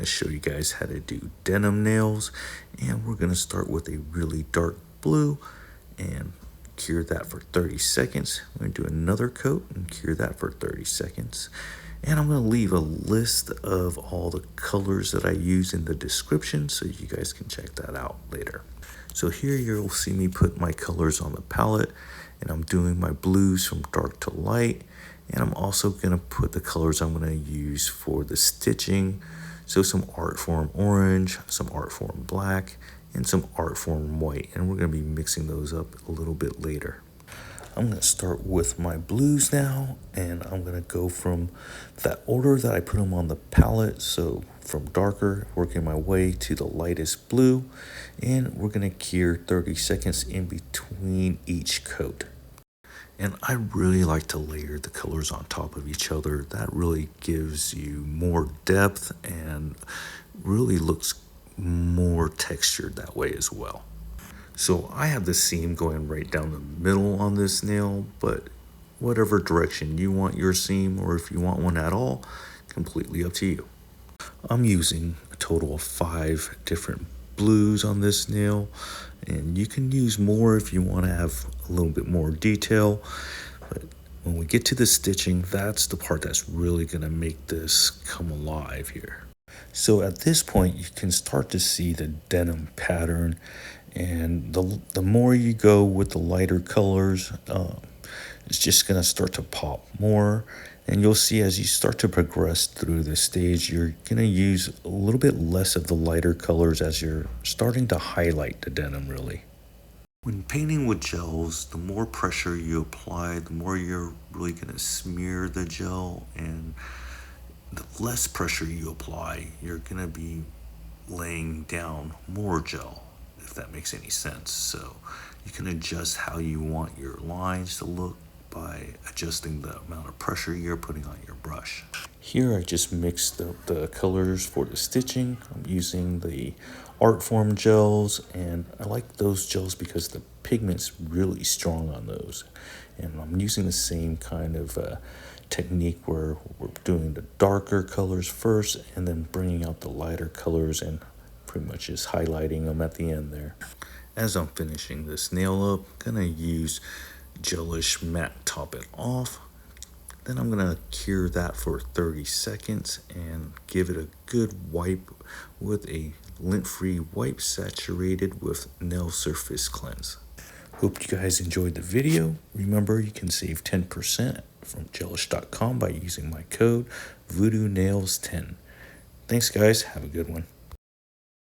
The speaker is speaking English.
To show you guys how to do denim nails, and we're going to start with a really dark blue and cure that for 30 seconds. We're going to do another coat and cure that for 30 seconds. And I'm going to leave a list of all the colors that I use in the description so you guys can check that out later. So here you'll see me put my colors on the palette, and I'm doing my blues from dark to light. And I'm also going to put the colors I'm going to use for the stitching. So some ArtForm Orange, some ArtForm Black, and some ArtForm White. And we're going to be mixing those up a little bit later. I'm going to start with my blues now, and I'm going to go from that order that I put them on the palette. So from darker, working my way to the lightest blue. And we're going to cure 30 seconds in between each coat. And I really like to layer the colors on top of each other. That really gives you more depth and really looks more textured that way as well. So I have the seam going right down the middle on this nail, but whatever direction you want your seam, or if you want one at all, completely up to you. I'm using a total of 5 different blues on this nail, and you can use more if you want to have a little bit more detail. But when we get to the stitching, that's the part that's really going to make this come alive here. So at this point, you can start to see the denim pattern, and the more you go with the lighter colors, it's just going to start to pop more. And you'll see as you start to progress through the stage, you're going to use a little bit less of the lighter colors as you're starting to highlight the denim really. When painting with gels, the more pressure you apply, the more you're really going to smear the gel, and the less pressure you apply, you're going to be laying down more gel, if that makes any sense. So you can adjust how you want your lines to look by adjusting the amount of pressure you're putting on your brush. Here I just mixed the colors for the stitching. I'm using the ArtForm gels, and I like those gels because the pigment's really strong on those. And I'm using the same kind of technique where we're doing the darker colors first and then bringing out the lighter colors and pretty much just highlighting them at the end there. As I'm finishing this nail up, I'm gonna use gelish matte top it off. Then I'm gonna cure that for 30 seconds and give it a good wipe with a lint-free wipe saturated with nail surface cleanse. Hope you guys enjoyed the video. Remember, you can save 10% from gelish.com by using my code VuDooNails10. Thanks guys, have a good one.